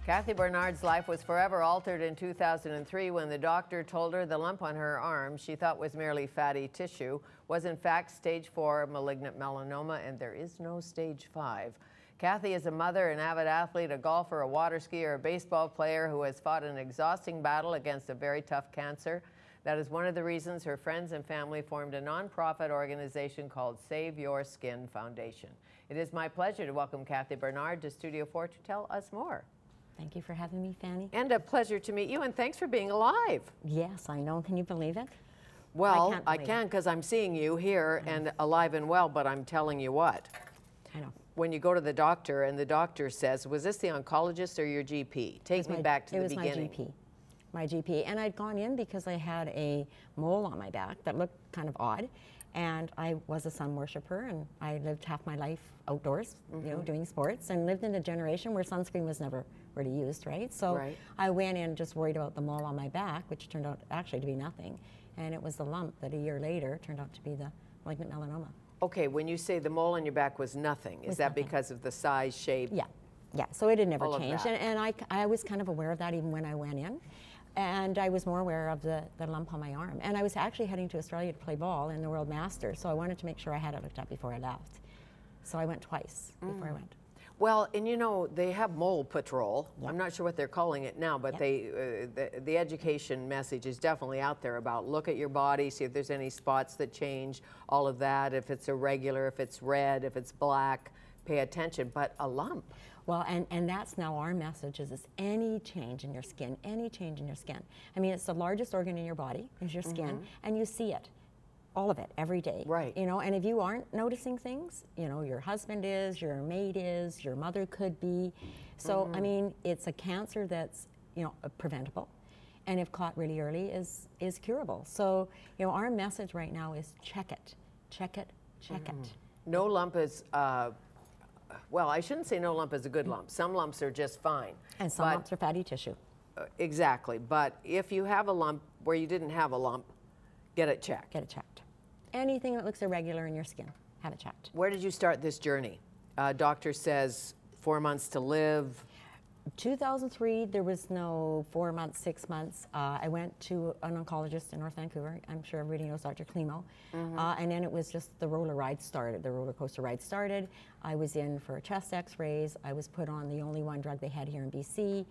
Kathy Barnard's life was forever altered in 2003 when the doctor told her the lump on her arm she thought was merely fatty tissue was in fact stage 4 malignant melanoma, and there is no stage 5. Kathy is a mother, an avid athlete, a golfer, a water skier, a baseball player who has fought an exhausting battle against a very tough cancer. That is one of the reasons her friends and family formed a nonprofit organization called Save Your Skin Foundation. It is my pleasure to welcome Kathy Barnard to Studio 4 to tell us more. Thank you for having me, Fanny. And a pleasure to meet you, and thanks for being alive. Yes, I know. Can you believe it? Well, I can because I'm seeing you here and alive and well, but I'm telling you what. I know. When you go to the doctor and the doctor says, was this the oncologist or your GP? Take me back to the beginning. It was my GP. And I'd gone in because I had a mole on my back that looked kind of odd. And I was a sun worshiper, and I lived half my life outdoors, you know, doing sports, and lived in a generation where sunscreen was never really used, right? So I went in just worried about the mole on my back, which turned out actually to be nothing. And it was the lump that a year later turned out to be the malignant melanoma. Okay, when you say the mole on your back was nothing, is that because of the size, shape? Yeah, yeah. So it had never changed, and I was kind of aware of that even when I went in. And I was more aware of the lump on my arm. And I was actually heading to Australia to play ball in the World Masters, so I wanted to make sure I had it looked up before I left. So I went twice before I went. Well, and you know, they have mole patrol. Yep. I'm not sure what they're calling it now, but the education message is definitely out there about look at your body, see if there's any spots that change, all of that, if it's irregular, if it's red, if it's black, pay attention. But a lump. Well, and that's now our message is any change in your skin, any change in your skin. I mean, it's the largest organ in your body, is your skin, and you see it, all of it, every day. Right. You know, and if you aren't noticing things, you know, your husband is, your mate is, your mother could be. So, I mean, it's a cancer that's, you know, preventable, and if caught really early is curable. So, you know, our message right now is check it, check it, check it. No lump is, well, I shouldn't say no lump is a good lump. Some lumps are just fine. And some lumps are fatty tissue. Exactly. But if you have a lump where you didn't have a lump, get it checked. Get it checked. Anything that looks irregular in your skin, have it checked. Where did you start this journey? Doctor says 4 months to live. 2003, there was no 4 months, 6 months. I went to an oncologist in North Vancouver. I'm sure everybody knows Dr. Klimo. And then it was just the roller coaster ride started. I was in for chest x-rays. I was put on the only one drug they had here in BC.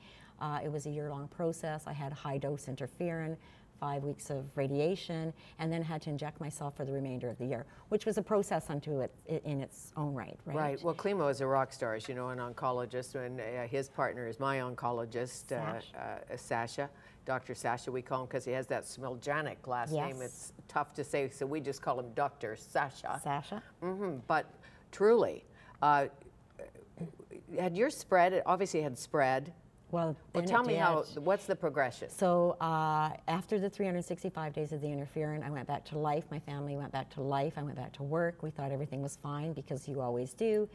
It was a year-long process. I had high-dose interferon, 5 weeks of radiation, and then had to inject myself for the remainder of the year, which was a process unto it in its own right. Right. Well, Klimo is a rock star, as you know, an oncologist, and his partner is my oncologist, Sasha. Dr. Sasha, we call him because he has that Smiljanic last name. It's tough to say, so we just call him Dr. Sasha. Sasha. But truly, had yours spread? It obviously had spread. Well, tell me what's the progression? So after the 365 days of the interferon, I went back to life. My family went back to life. I went back to work. We thought everything was fine because you always do.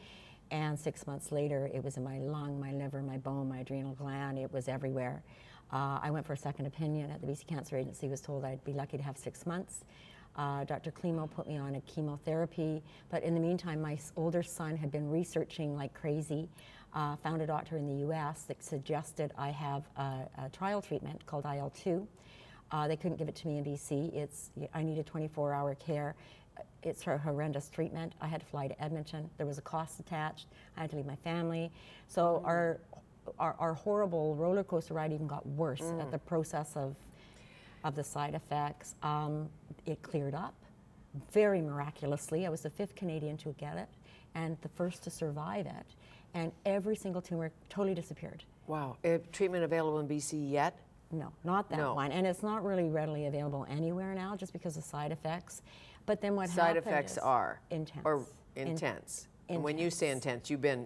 And 6 months later, it was in my lung, my liver, my bone, my adrenal gland. It was everywhere. I went for a second opinion at the BC Cancer Agency, was told I'd be lucky to have 6 months. Dr. Klimo put me on a chemotherapy, but in the meantime, my older son had been researching like crazy. Found a doctor in the U.S. that suggested I have a trial treatment called IL-2. They couldn't give it to me in BC. I needed 24-hour care. It's a horrendous treatment. I had to fly to Edmonton. There was a cost attached. I had to leave my family. So our horrible roller coaster ride even got worse at the process of the side effects. It cleared up very miraculously. I was the 5th Canadian to get it and the first to survive it. And every single tumor totally disappeared. Wow. Treatment available in BC yet? No, not that one. And it's not really readily available anywhere now just because of side effects. But then what side effects are? Intense. Or intense. And when you say intense, you've been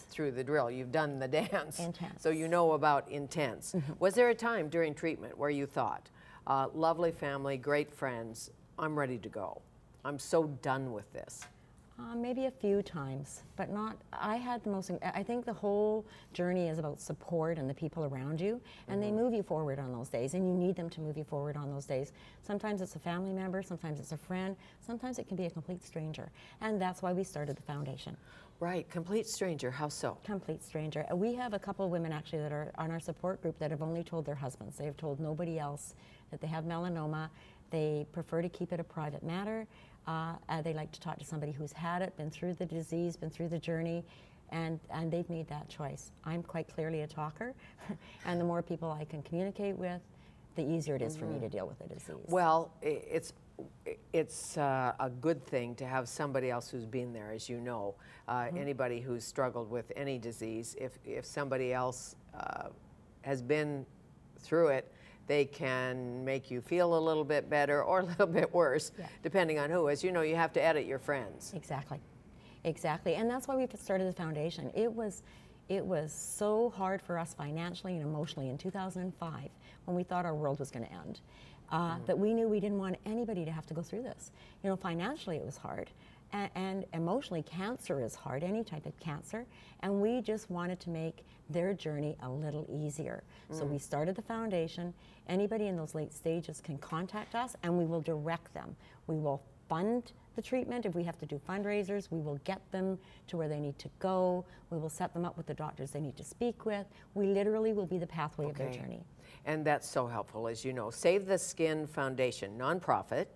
through the drill. You've done the dance. Intense. So you know about intense. Was there a time during treatment where you thought, lovely family, great friends, I'm ready to go. I'm so done with this? Maybe a few times, but not, I had the most, I think the whole journey is about support and the people around you, and they move you forward on those days, and you need them to move you forward on those days. Sometimes it's a family member, sometimes it's a friend, sometimes it can be a complete stranger, and that's why we started the foundation. Right, complete stranger, how so? Complete stranger. We have a couple of women actually that are on our support group that have only told their husbands. They have told nobody else that they have melanoma. They prefer to keep it a private matter. They like to talk to somebody who's had it, been through the disease, been through the journey, and they've made that choice. I'm quite clearly a talker, and the more people I can communicate with, the easier it is for me to deal with the disease. Well, it's a good thing to have somebody else who's been there, as you know. Anybody who's struggled with any disease, if somebody else has been through it, they can make you feel a little bit better or a little bit worse, depending on who. As you know, you have to edit your friends. Exactly, exactly, and that's why we started the foundation. It was so hard for us financially and emotionally in 2005 when we thought our world was going to end, that we knew we didn't want anybody to have to go through this. You know, financially it was hard, and emotionally cancer is hard, any type of cancer, and we just wanted to make their journey a little easier. So we started the foundation. Anybody in those late stages can contact us, and we will direct them. We will fund the treatment. If we have to do fundraisers, we will get them to where they need to go. We will set them up with the doctors they need to speak with. We literally will be the pathway of their journey. And that's so helpful, as you know. Save the Skin Foundation, nonprofit.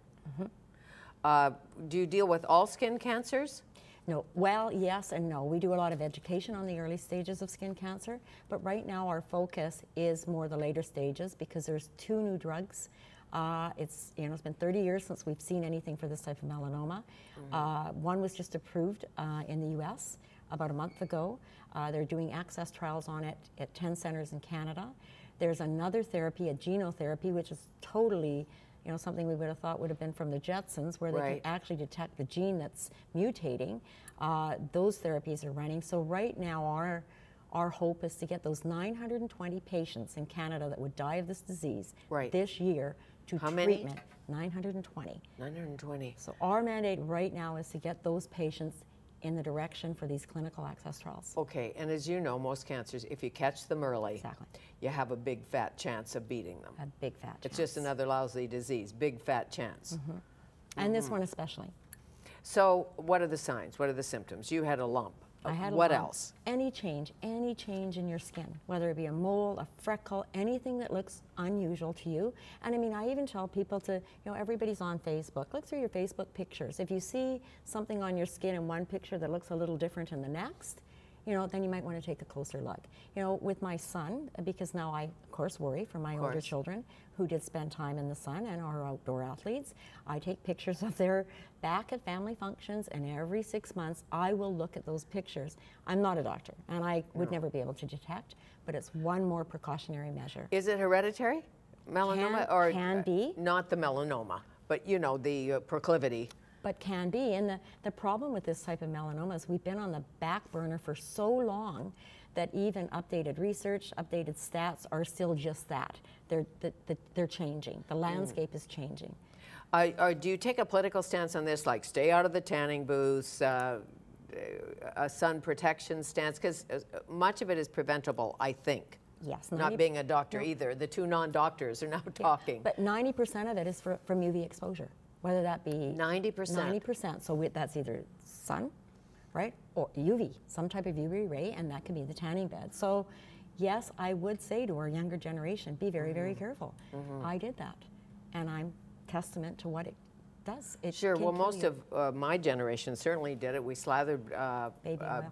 Do you deal with all skin cancers? No. Well, yes and no. We do a lot of education on the early stages of skin cancer, but right now our focus is more the later stages because there's 2 new drugs. It's been 30 years since we've seen anything for this type of melanoma. One was just approved in the U.S. about a month ago. They're doing access trials on it at 10 centers in Canada. There's another therapy, a genotherapy, which is totally something we would have thought would have been from the Jetsons, where they can actually detect the gene that's mutating. Those therapies are running. So right now our hope is to get those 920 patients in Canada that would die of this disease this year to treatment. 920. 920. So our mandate right now is to get those patients in the direction for these clinical access trials. Okay, and as you know, most cancers, if you catch them early, you have a big fat chance of beating them. A big fat chance. It's just another lousy disease, big fat chance. And this one especially. So what are the signs? What are the symptoms? You had a lump. I had what a lump. else? Any change in your skin, whether it be a mole, a freckle, anything that looks unusual to you. And I mean, I even tell people to, everybody's on Facebook. Look through your Facebook pictures. If you see something on your skin in one picture that looks a little different in the next, then you might want to take a closer look. With my son, because now I, of course, worry for my older children who did spend time in the sun and are outdoor athletes. I take pictures of their back at family functions, and every 6 months I will look at those pictures. I'm not a doctor, and I would never be able to detect, but it's one more precautionary measure. Is it hereditary melanoma? Can be. Not the melanoma, but the proclivity. But can be, and the problem with this type of melanoma is we've been on the back burner for so long that even updated research, updated stats are still just that. They're changing. The landscape is changing. Do you take a political stance on this, like stay out of the tanning booths, a sun protection stance? Because much of it is preventable, I think. Yes. Not being a doctor either. The 2 non-doctors are now talking. But 90% of it is from UV exposure. Whether that be 90%. 90%. So that's either sun, right, or UV, some type of UV ray, and that could be the tanning bed. So, yes, I would say to our younger generation, be very, very careful. I did that, and I'm testament to what it does. Sure. Well, most of my generation certainly did it. We slathered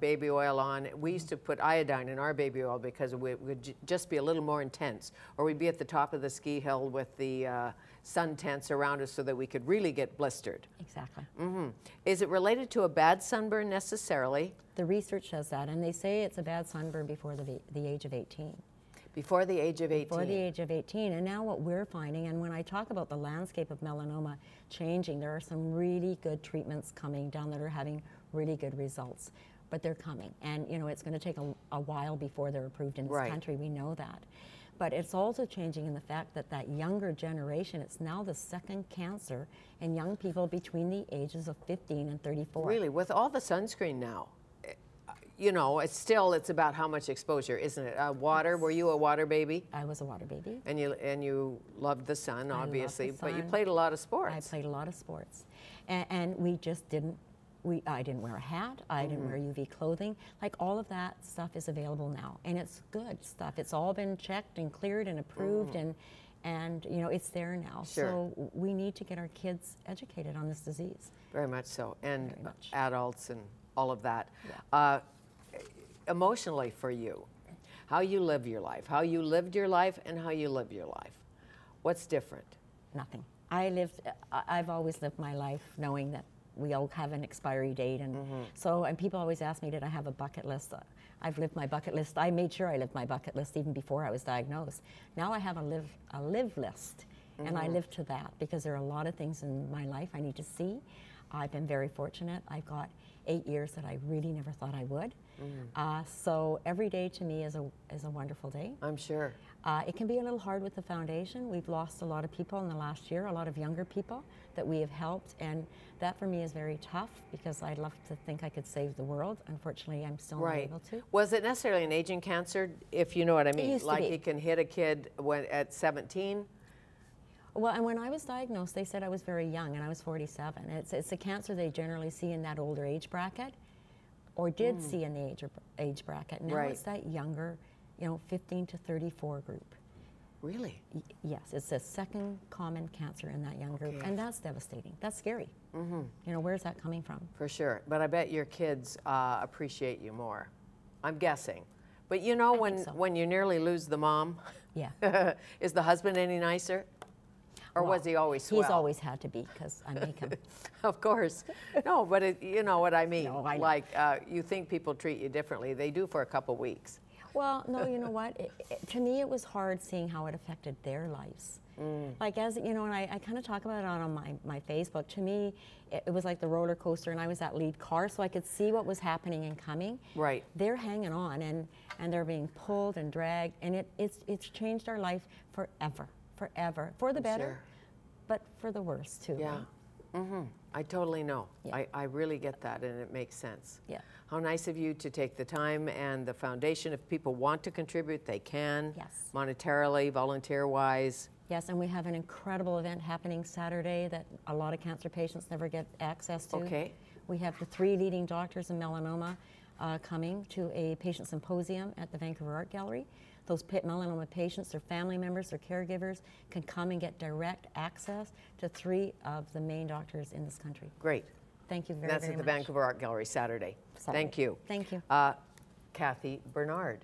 baby oil on. We used to put iodine in our baby oil because it would just be a little more intense, or we'd be at the top of the ski hill with the sun tents around us so that we could really get blistered. Exactly. Is it related to a bad sunburn necessarily? The research says that, and they say it's a bad sunburn before the age of 18. Before the age of 18? Before the age of 18. And now what we're finding, and when I talk about the landscape of melanoma changing, there are some really good treatments coming down that are having really good results. But they're coming. And, it's going to take a while before they're approved in this country. We know that. But it's also changing in the fact that that younger generation, it's now the second cancer in young people between the ages of 15 and 34. Really, with all the sunscreen now, you know, it's about how much exposure, isn't it? Water, were you a water baby? I was a water baby. And you loved the sun, obviously, I loved the sun. but you played a lot of sports. I played a lot of sports. And we just didn't, I didn't wear a hat, I didn't wear UV clothing. Like, all of that stuff is available now, and it's good stuff. It's all been checked and cleared and approved, and you know, it's there now. Sure. So we need to get our kids educated on this disease. Very much so, and Very much. adults and all of that. Yeah. Emotionally for you, how you live your life, how you lived your life and how you live your life. What's different? Nothing. I've always lived my life knowing that we all have an expiry date, and and people always ask me, did I have a bucket list? I've lived my bucket list. I made sure I lived my bucket list even before I was diagnosed. Now I have a live list, and I live to that, because there are a lot of things in my life I need to see. I've been very fortunate. I've got 8 years that I really never thought I would. So every day to me is a wonderful day. I'm sure. It can be a little hard with the foundation. We've lost a lot of people in the last year, a lot of younger people that we have helped, and that for me is very tough, because I'd love to think I could save the world. Unfortunately, I'm still not able to. Was it necessarily an aging cancer, if you know what I mean? It used to like be. it can hit a kid at 17? Well, and when I was diagnosed, they said I was very young, and I was 47. It's a cancer they generally see in that older age bracket, or did see in the age bracket. Now it's that younger, you know, 15 to 34 group. Really? Yes, it's the second common cancer in that young group, and that's devastating. That's scary. You know, where's that coming from? For sure. But I bet your kids appreciate you more. I'm guessing. But you know, when you nearly lose the mom, is the husband any nicer? Or was he always swell? He's always had to be, because I make him. Of course. No, but you know what I mean. No, I know. Like, you think people treat you differently. They do for a couple weeks. Well, no, you know what? To me, it was hard seeing how it affected their lives. Like, as you know, and I kind of talk about it on my Facebook. To me, it was like the roller coaster, and I was that lead car, so I could see what was happening and coming. Right. They're hanging on, and they're being pulled and dragged, and it's changed our life forever, for the better, but for the worse too. Yeah. Right? I totally know. Yeah. I really get that, and it makes sense. Yeah. How nice of you to take the time, and the foundation, if people want to contribute, they can. Yes. Monetarily, volunteer-wise. Yes, and we have an incredible event happening Saturday that a lot of cancer patients never get access to. Okay. We have the 3 leading doctors in melanoma coming to a patient symposium at the Vancouver Art Gallery. Those melanoma patients, their family members, their caregivers can come and get direct access to 3 of the main doctors in this country. Great. Thank you very, That's very at the much. Vancouver Art Gallery Saturday. Saturday. Thank you. Thank you. Kathy Barnard.